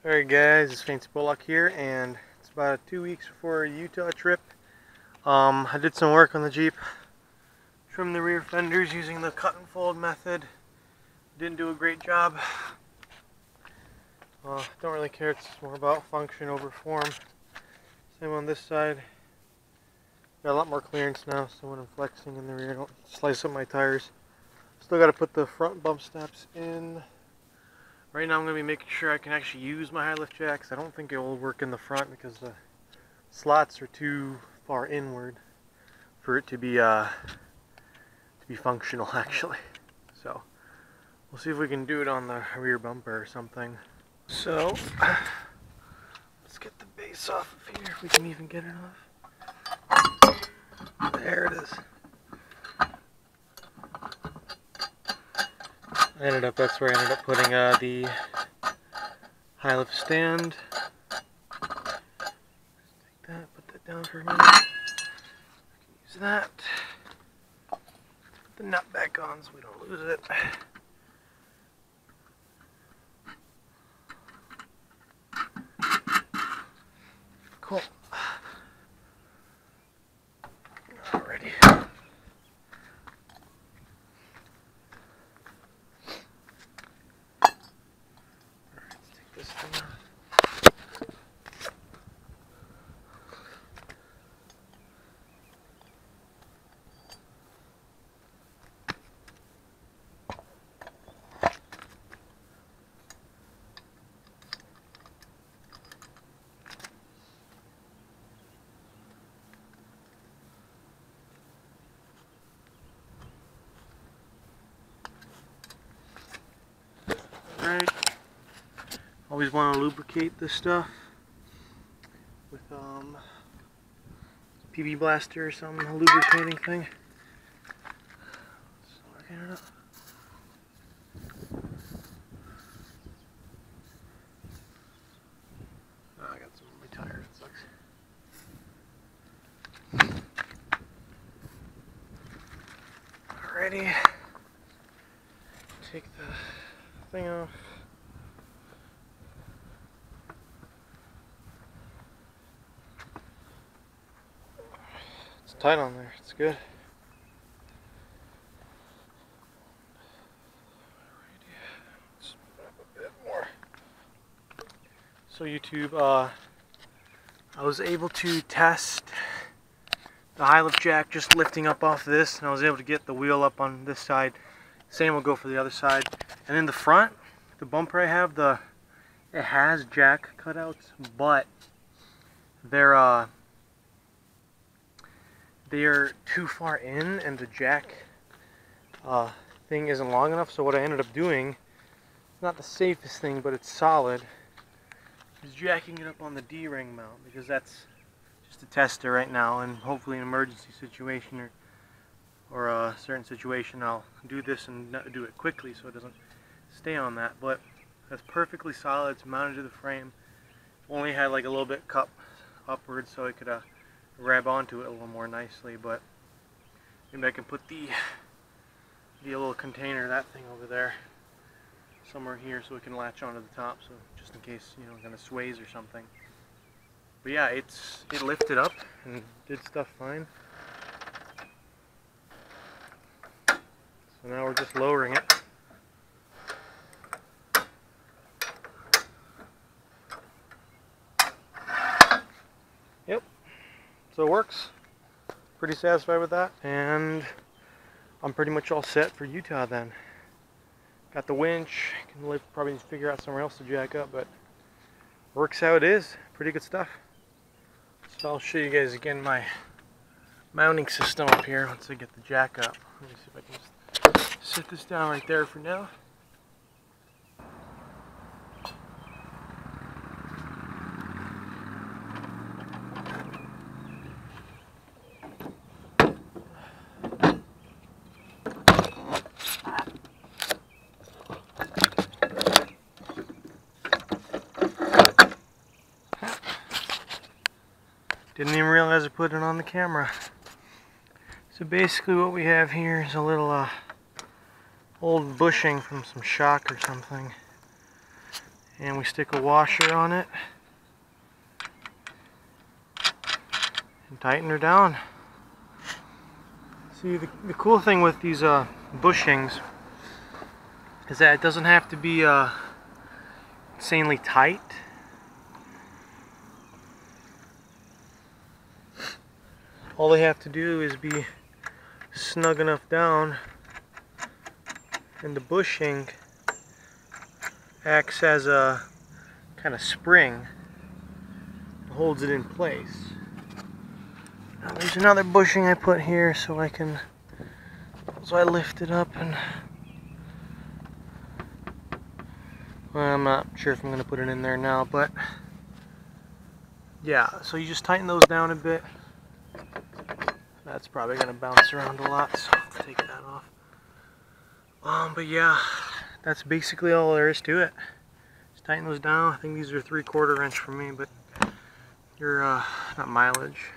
Alright guys, it's Fancy Bullock here, and it's about 2 weeks before a Utah trip. I did some work on the Jeep. Trimmed the rear fenders using the cut and fold method. Didn't do a great job. Don't really care, it's more about function over form. Same on this side. Got a lot more clearance now, so when I'm flexing in the rear I don't slice up my tires. Still got to put the front bump stops in. Right now I'm going to be making sure I can actually use my Eyeless Jack, because I don't think it will work in the front because the slots are too far inward for it to be functional actually. So we'll see if we can do it on the rear bumper or something. So let's get the base off of here if we can even get it off. There it is. That's where I ended up putting the high lift stand. Take that, put that down for a minute. Use that. Put the nut back on so we don't lose it. Cool. Alrighty. Right. Always want to lubricate this stuff with PB Blaster or some lubricating thing. So working it up. Oh, I got some on my tire. That sucks. Alrighty. Take the thing off. It's tight on there, it's good. Let's move up a bit more. So YouTube, I was able to test the Eyeless Jack just lifting up off this, and I was able to get the wheel up on this side. Same will go for the other side. And in the front, the bumper I have, it has jack cutouts, but they're too far in, and the jack thing isn't long enough. So what I ended up doing, not the safest thing, but it's solid, is jacking it up on the D-ring mount, because that's just a tester right now, and hopefully an emergency situation or a certain situation I'll do this and do it quickly so it doesn't stay on that. But that's perfectly solid. It's mounted to the frame. Only had like a little bit cup upwards so I could grab onto it a little more nicely, but maybe I can put the little container, that thing over there, somewhere here so it can latch onto the top, so just in case, you know, it kind of sways or something. But yeah, it lifted up and did stuff fine. So now we're just lowering it. Yep, so it works. Pretty satisfied with that, and I'm pretty much all set for Utah then. Got the winch, can probably figure out somewhere else to jack up, but works how it is. Pretty good stuff. So I'll show you guys again my mounting system up here once I get the jack up. Let me see if I can just set this down right there for now. Didn't even realize I put it on the camera. So basically what we have here is a little old bushing from some shock or something. and we stick a washer on it and tighten her down. See, the cool thing with these bushings is that it doesn't have to be insanely tight. All they have to do is be snug enough down, and the bushing acts as a kind of spring, holds it in place. Now there's another bushing I put here so I lift it up, and well, I'm not sure if I'm going to put it in there now, but yeah, so you just tighten those down a bit. That's probably going to bounce around a lot, so I'll take that off. But yeah, that's basically all there is to it. Just tighten those down. I think these are 3/4 inch for me, but your not mileage,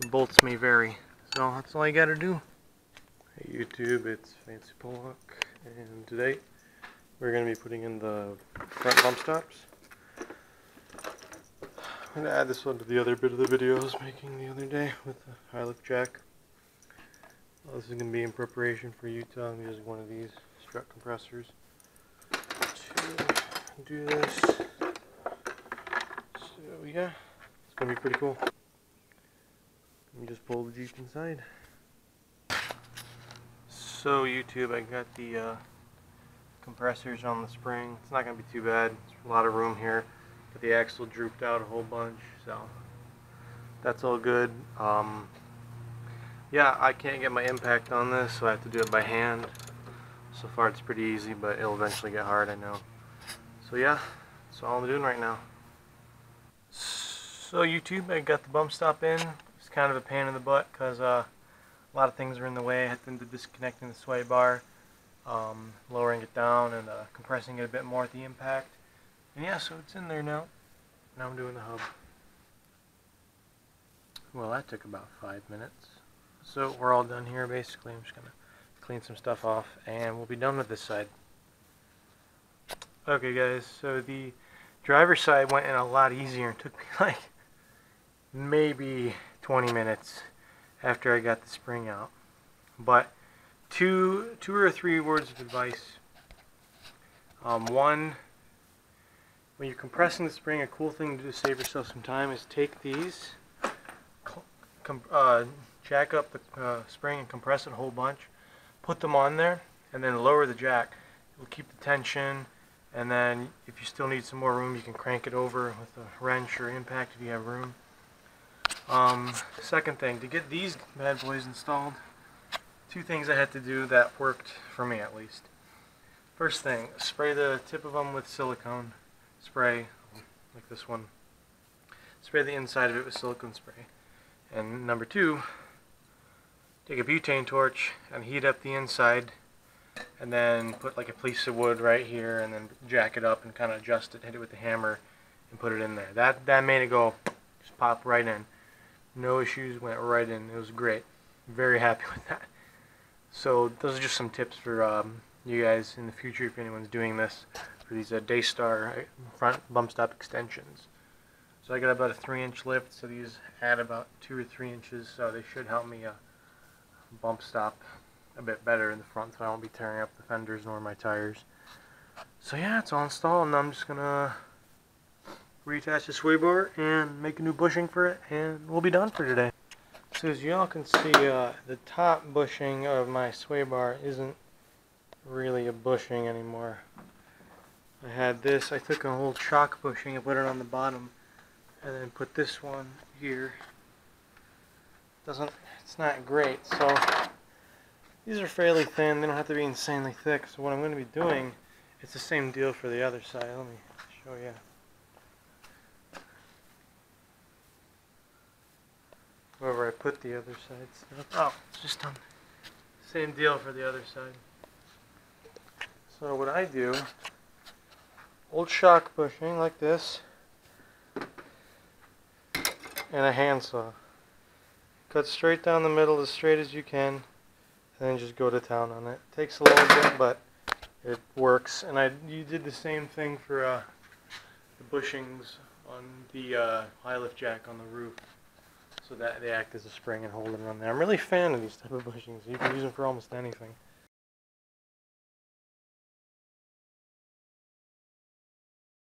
your bolts may vary. So that's all you got to do. Hey YouTube, it's Fancy Pollock, and today we're going to be putting in the front bump stops. I'm going to add this one to the other bit of the video I was making the other day with the Eyeless Jack. This is going to be in preparation for Utah. I'm using one of these strut compressors to do this. So yeah, it's going to be pretty cool. Let me just pull the Jeep inside. So YouTube, I got the compressors on the spring. It's not going to be too bad. There's a lot of room here. But the axle drooped out a whole bunch, so that's all good. Yeah, I can't get my impact on this, so I have to do it by hand. So far it's pretty easy, but it'll eventually get hard, I know. So yeah, that's all I'm doing right now. So YouTube, I got the bump stop in. It's kind of a pain in the butt because a lot of things are in the way. I had to disconnecting the sway bar, lowering it down, and compressing it a bit more at the impact. And yeah, so it's in there now. Now I'm doing the hub. Well, that took about 5 minutes. So we're all done here basically. I'm just going to clean some stuff off and we'll be done with this side. Okay guys, so the driver's side went in a lot easier. It took me like maybe 20 minutes after I got the spring out. But two or three words of advice. One, when you're compressing the spring, a cool thing to do to save yourself some time is take these, jack up the spring and compress it a whole bunch, put them on there, and then lower the jack. It will keep the tension, and then if you still need some more room, you can crank it over with a wrench or impact if you have room. Second thing, to get these bad boys installed, 2 things I had to do that worked for me at least. First thing, spray the tip of them with silicone spray, like this one. Spray the inside of it with silicone spray. And number 2, take a butane torch and heat up the inside, and then put like a piece of wood right here, and then jack it up and kind of adjust it, hit it with the hammer, and put it in there. That made it go, just pop right in. No issues, went right in. It was great. Very happy with that. So those are just some tips for you guys in the future if anyone's doing this, for these Daystar front bump stop extensions. So I got about a 3-inch lift, so these add about 2 or 3 inches, so they should help me bump stop a bit better in the front, so I won't be tearing up the fenders nor my tires. So yeah, it's all installed, and I'm just gonna reattach the sway bar and make a new bushing for it, and we'll be done for today. So as y'all can see, the top bushing of my sway bar isn't really a bushing anymore. I had this, I took a whole chalk bushing and put it on the bottom, and then put this one here. It's not great, so these are fairly thin. They don't have to be insanely thick. So what I'm going to be doing, it's the same deal for the other side. Let me show you. Wherever I put the other side stuff. Oh, it's just done. Same deal for the other side. So what I do, old shock bushing like this, and a handsaw. Cut straight down the middle as straight as you can, and then just go to town on it. Takes a little bit, but it works. And you did the same thing for the bushings on the Eyeless Jack on the roof, so that they act as a spring and hold and run there. I'm really a fan of these type of bushings. You can use them for almost anything.